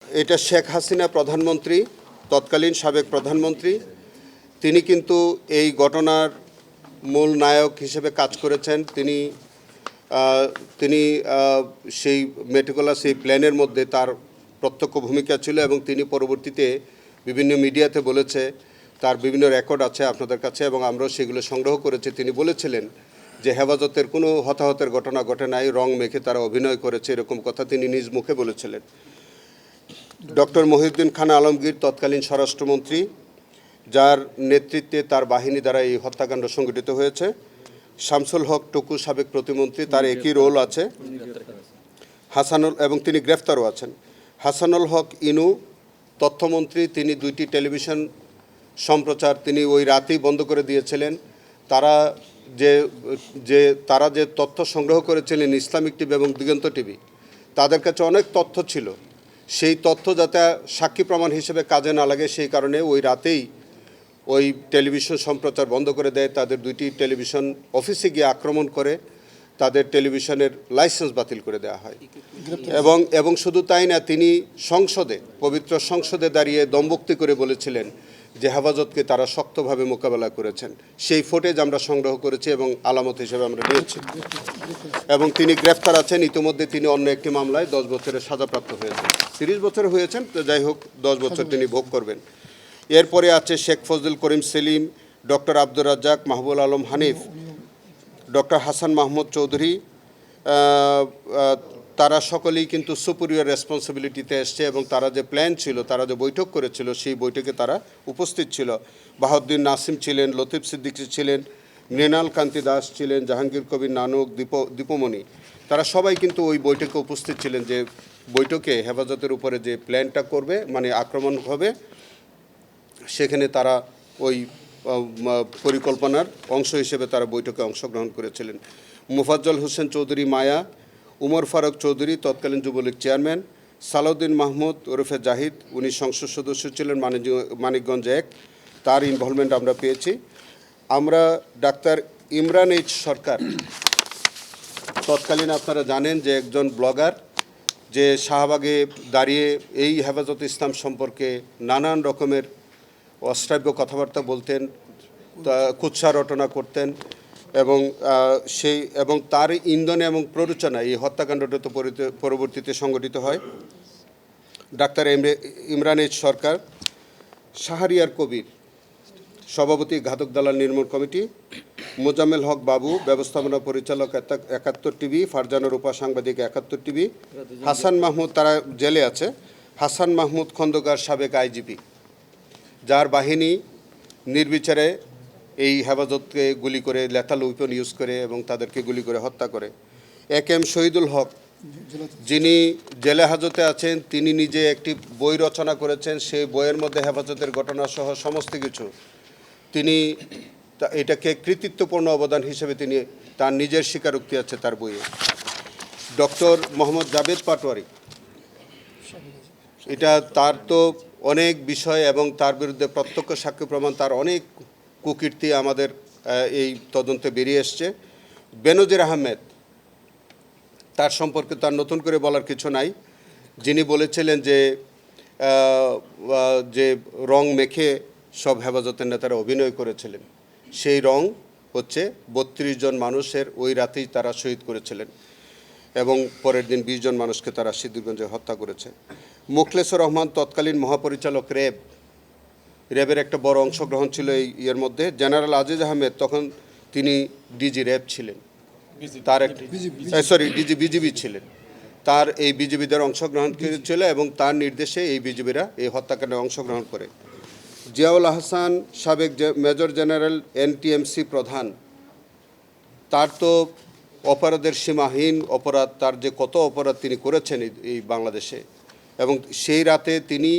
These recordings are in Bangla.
এটা শেখ হাসিনা প্রধানমন্ত্রী, তৎকালীন সাবেক প্রধানমন্ত্রী, তিনি কিন্তু এই ঘটনার মূল নায়ক হিসেবে কাজ করেছেন। তিনি সেই মেটিকুলাস সেই প্ল্যানের মধ্যে তার প্রত্যক্ষ ভূমিকা ছিল এবং তিনি পরবর্তীতে বিভিন্ন মিডিয়াতে বলেছে, তার বিভিন্ন রেকর্ড আছে আপনাদের কাছে এবং আমরাও সেগুলো সংগ্রহ করেছি। তিনি বলেছিলেন যে হেফাজতের কোনো হতাহতের ঘটনা ঘটে নাই, রং মেখে তারা অভিনয় করেছে, এরকম কথা তিনি নিজ মুখে বলেছিলেন। ডক্টর মহিউদ্দিন খান আলমগীর তৎকালীন স্বরাষ্ট্রমন্ত্রী, যার নেতৃত্বে তার বাহিনী দ্বারা এই হত্যাকাণ্ড সংঘটিত হয়েছে। শামসুল হক টুকু সাবেক প্রতিমন্ত্রী, তার একই রোল আছে। হাসানুল এবং তিনি গ্রেফতারও আছেন। হাসানুল হক ইনু তথ্যমন্ত্রী, তিনি 2টি টেলিভিশন সম্প্রচার তিনি ওই রাতেই বন্ধ করে দিয়েছিলেন। তারা যে তথ্য সংগ্রহ করেছিলেন ইসলামিক টিভি এবং দিগন্ত টিভি, তাদের কাছে অনেক তথ্য ছিল। সেই তথ্য যাতে সাক্ষী প্রমাণ হিসেবে কাজে না লাগে সেই কারণে ওই রাতেই ওই টেলিভিশন সম্প্রচার বন্ধ করে দেয়। তাদের 2টি টেলিভিশন অফিসে গিয়ে আক্রমণ করে তাদের টেলিভিশনের লাইসেন্স বাতিল করে দেওয়া হয়। এবং শুধু তাই না, তিনি পবিত্র সংসদে দাঁড়িয়ে দমবক্তি করে বলেছিলেন যে হেফাজতকে তারা শক্তভাবে মোকাবেলা করেছেন। সেই ফুটেজ আমরা সংগ্রহ করেছি এবং আলামত হিসেবে আমরা নিয়েছি। এবং তিনি গ্রেফতার আছেন। ইতিমধ্যে তিনি অন্য একটি মামলায় 10 বছরের সাজাপ্রাপ্ত হয়েছেন। 30 বছর হয়েছেন, তো যাই হোক 10 বছর তিনি ভোগ করবেন। এরপরে আছে শেখ ফজলুল করিম সেলিম, ডক্টর আব্দুর রাজ্জাক, মাহবুব আলম হানিফ, ডক্টর হাসান মাহমুদ চৌধুরী, তারা সকলেই কিন্তু সুপিরিয়র রেসপন্সিবিলিটিতে এসছে এবং তারা যে প্ল্যান ছিল, তারা যে বৈঠক করেছিল, সেই বৈঠকে তারা উপস্থিত ছিল। বাহাউদ্দিন নাসিম ছিলেন, লতিফ সিদ্দিকী ছিলেন, মৃণাল কান্তি দাস ছিলেন, জাহাঙ্গীর কবির নানক, দীপমণি, তারা সবাই কিন্তু ওই বৈঠকে উপস্থিত ছিলেন। যে বৈঠকে হেফাজতের উপরে যে প্ল্যানটা করবে, মানে আক্রমণ হবে, সেখানে তারা ওই পরিকল্পনার অংশ হিসেবে তারা বৈঠকে অংশগ্রহণ করেছিলেন। মুফাজ্জল হোসেন চৌধুরী মায়া, উমর ফারুক চৌধুরী তৎকালীন যুবলীগ চেয়ারম্যান, সালাউদ্দিন মাহমুদ ওরফে জাহিদ, উনি সংসদ সদস্য ছিলেন মানিকগঞ্জ 1, তার ইনভলভমেন্ট আমরা পেয়েছি। আমরা ডাক্তার ইমরান এইচ সরকার, তৎকালীন আপনারা জানেন যে একজন ব্লগার, যে শাহবাগে দাঁড়িয়ে এই হেফাজত ইসলাম সম্পর্কে নানান রকমের অশ্রাব্য কথাবার্তা বলতেন, কুৎসা রটনা করতেন এবং তার ইন্ধনে এবং প্ররোচনা এই হত্যাকাণ্ডটা তো পরবর্তীতে সংগঠিত হয়। ডাক্তার ইমরান এইচ সরকার, শাহরিয়ার কবির সভাপতি ঘাতক দালাল নির্মূল কমিটি, মোজাম্মেল হক বাবু ব্যবস্থাপনা পরিচালক 71 টিভি, ফারজানা রূপা সাংবাদিক 71 টিভি, হাসান মাহমুদ, তারা জেলে আছে, হাসান মাহমুদ খন্দকার সাবেক আইজিপি, যার বাহিনী নির্বিচারে এই হেফাজতকে গুলি করে, লেথাল ওয়েপন ইউজ করে এবং তাদেরকে গুলি করে হত্যা করে। একেএম শহীদুল হক, যিনি জেলে হাজতে আছেন, তিনি নিজে একটি বই রচনা করেছেন। সেই বইয়ের মধ্যে হেফাজতের ঘটনাসহ সমস্ত কিছু, তিনি এটাকে কৃতিত্বপূর্ণ অবদান হিসেবে তিনি তার নিজের স্বীকারোক্তি আছে তার বইয়ে। ডক্টর মোহাম্মদ জাভেদ পাটোয়ারি, এটা তার তো অনেক বিষয় এবং তার বিরুদ্ধে প্রত্যক্ষ সাক্ষ্য প্রমাণ, তার অনেক কুকীর্তি আমাদের এই তদন্তে বেরিয়ে এসছে। বেনজির আহমেদ, তার সম্পর্কে তার নতুন করে বলার কিছু নাই। যিনি বলেছিলেন যে রং মেখে সব হেফাজতের নেতারা অভিনয় করেছিলেন, সেই রং হচ্ছে 32 জন মানুষের ওই রাতেই তারা শহীদ করেছিলেন এবং পরের দিন 20 জন মানুষকে তারা সিদ্ধিরগঞ্জে হত্যা করেছে। মুখলেসুর রহমান তৎকালীন মহাপরিচালক র্যাবের একটা বড় অংশগ্রহণ ছিল এই ইয়ের মধ্যে। জেনারেল আজিজ আহমেদ, তখন তিনি ডিজি র্যাব ছিলেন, তার ডিজি বিজিবি ছিলেন, তার এই বিজিবিদের অংশগ্রহণ ছিল এবং তার নির্দেশে এই বিজিবিরা এই হত্যাকাণ্ডে অংশগ্রহণ করে। জিয়াউল আহসান সাবেক মেজর জেনারেল এনটিএমসি প্রধান, তার তো অপরাধের সীমাহীন অপরাধ, তার যে কত অপরাধ তিনি করেছেন এই বাংলাদেশে, এবং সেই রাতে তিনি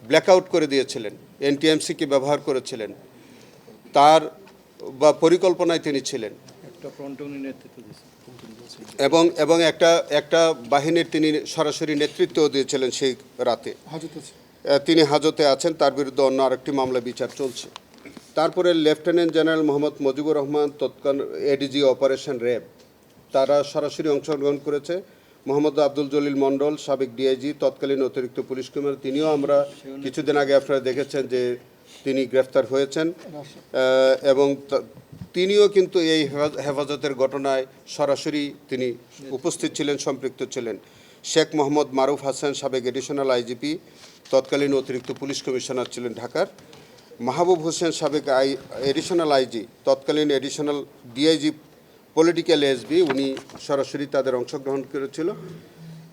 ব্ল্যাকআউট করে দিয়েছিলেন, এনটিএমসিকে ব্যবহার করেছিলেন, তার পরিকল্পনায় তিনি ছিলেন এবং একটা বাহিনীর তিনি সরাসরি নেতৃত্ব দিয়েছিলেন সেই রাতে। তিনি হাজতে আছেন, তার বিরুদ্ধে অন্য আরেকটি মামলা বিচার চলছে। তারপরে লেফটেন্যান্ট জেনারেল মোহাম্মদ মুজিবুর রহমান, তৎকালীন এডিজি অপারেশন র্যাব, তারা সরাসরি অংশগ্রহণ করেছে। মোহাম্মদ আব্দুল জলিল মণ্ডল, সাবেক ডিআইজি, তৎকালীন অতিরিক্ত পুলিশ কমিশনার, তিনিও আমরা কিছুদিন আগে আপনারা দেখেছেন যে তিনি গ্রেফতার হয়েছেন এবং তিনিও কিন্তু এই হেফাজতের ঘটনায় সরাসরি তিনি উপস্থিত ছিলেন, সম্পৃক্ত ছিলেন। শেখ মোহাম্মদ মারুফ হাসান, সাবেক এডিশনাল আইজিপি, তৎকালীন অতিরিক্ত পুলিশ কমিশনার ছিলেন ঢাকার। মাহবুব হোসেন, সাবেক এডিশনাল আইজি, তৎকালীন এডিশনাল ডিআইজি পলিটিক্যাল এসবি, উনি সরাসরি তাদের অংশগ্রহণ করেছিল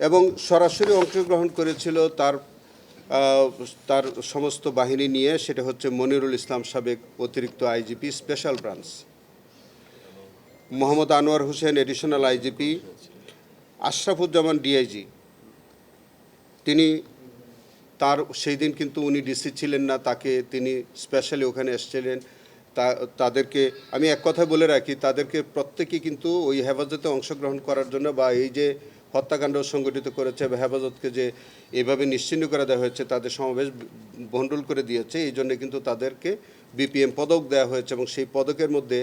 এবং সরাসরি অংশগ্রহণ করেছিল তার সমস্ত বাহিনী নিয়ে। সেটা হচ্ছে মনিরুল ইসলাম, সাবেক অতিরিক্ত IGP, special branch, Mohammad Anwar Hossain, additional IGP, Ashrafuzzaman DIG. তিনি সেই দিন কিন্তু উনি ডিসি ছিলেন না, তিনি স্পেশালি ওখানে এসেছিলেন। তাদেরকে আমি এক কথা বলে রাখি, তাদেরকে প্রত্যেকেই কিন্তু ওই হেফাজতে অংশগ্রহণ করার জন্য বা এই যে হত্যাকাণ্ড সংগঠিত করেছে বা হেফাজতকে যে এভাবে নিশ্চিহ্ন করে দেওয়া হয়েছে, তাদের সমাবেশ ভণ্ডুল করে দিয়েছে, এই জন্য কিন্তু তাদেরকে বিপিএম পদক দেওয়া হয়েছে এবং সেই পদকের মধ্যে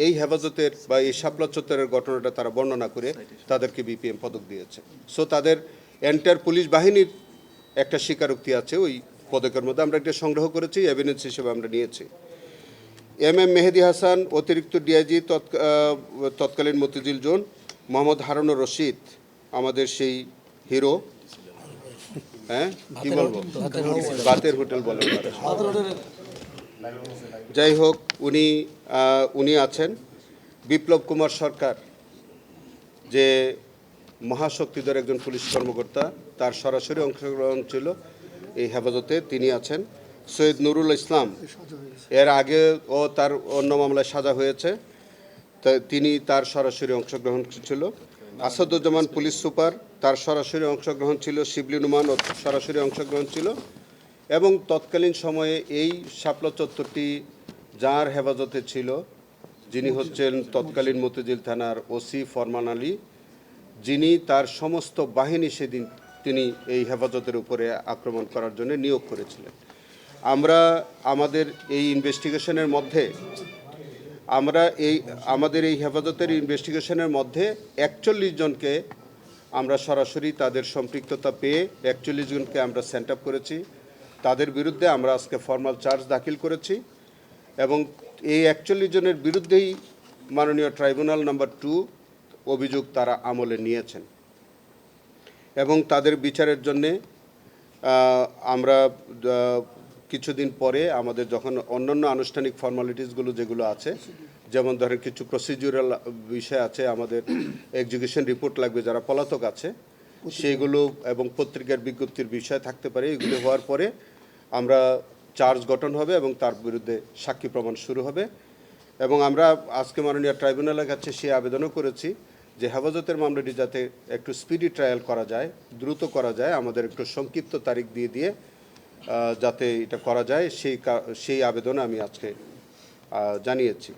এই হেফাজতের বা এই শাপলা চত্বরের ঘটনাটা তারা বর্ণনা করে তাদেরকে বিপিএম পদক দিয়েছে। সো তাদের এন্টার পুলিশ বাহিনীর একটা স্বীকারোক্তি আছে ওই পদকের মধ্যে, আমরা একটা সংগ্রহ করেছি, এভিডেন্স হিসেবে আমরা নিয়েছি। এম মেহেদি হাসান, অতিরিক্ত ডিআইজি, তৎকালীন মতিঝিল জোন, মোহাম্মদ হারুনুর রশিদ, আমাদের সেই হিরো, হ্যাঁ কি বলবো, বাতের হোটেল বলে, যাই হোক, উনি আছেন। বিপ্লব কুমার সরকার, যে মহাশক্তিধর একজন পুলিশ কর্মকর্তা, তার সরাসরি অংশগ্রহণ ছিল এই হেফাজতে, তিনি আছেন। সৈয়দ নুরুল ইসলাম, এর আগে তার অন্য মামলায় সাজা হয়েছে, তার সরাসরি অংশগ্রহণ ছিল। আসাদুজ্জামান পুলিশ সুপার, তার সরাসরি অংশগ্রহণ ছিল। শিবলি নুমান সরাসরি অংশগ্রহণ ছিল এবং তৎকালীন সময়ে এই শাপলা চত্বরটি যার হেফাজতে ছিল, যিনি হচ্ছেন তৎকালীন মতিঝিল থানার ওসি ফরমান আলী, যিনি তার সমস্ত বাহিনী সেদিন তিনি এই হেফাজতের উপরে আক্রমণ করার জন্য নিয়োগ করেছিলেন। আমরা আমাদের এই ইনভেস্টিগেশনের মধ্যে আমাদের এই হেফাজতের ইনভেস্টিগেশনের মধ্যে 41 জনকে আমরা সরাসরি তাদের সম্পৃক্ততা পেয়ে 41 জনকে আমরা সেন্ট আপ করেছি। তাদের বিরুদ্ধে আমরা আজকে ফর্মাল চার্জ দাখিল করেছি এবং এই 41 জনের বিরুদ্ধেই মাননীয় ট্রাইব্যুনাল নাম্বার 2 অভিযোগ তারা আমলে নিয়েছেন এবং তাদের বিচারের জন্যে আমরা কিছুদিন পরে আমাদের যখন অন্যান্য আনুষ্ঠানিক ফর্মালিটিসগুলো যেগুলো আছে, যেমন ধরেন কিছু প্রসিডিউরাল বিষয় আছে, আমাদের এক্সিকিউশন রিপোর্ট লাগবে যারা পলাতক আছে সেইগুলো, এবং পত্রিকার বিজ্ঞপ্তির বিষয় থাকতে পারে, এগুলো হওয়ার পরে আমরা চার্জ গঠন হবে এবং তার বিরুদ্ধে সাক্ষী প্রমাণ শুরু হবে। এবং আমরা আজকে মাননীয় ট্রাইব্যুনালের কাছে সেই আবেদনও করেছি যে হেফাজতের মামলাটি যাতে একটু স্পিডি ট্রায়াল করা যায়, দ্রুত করা যায়, আমাদের একটু সংক্ষিপ্ত তারিখ দিয়ে যাতে এটা করা যায়, সেই আবেদন আমি আজকে জানিয়েছি।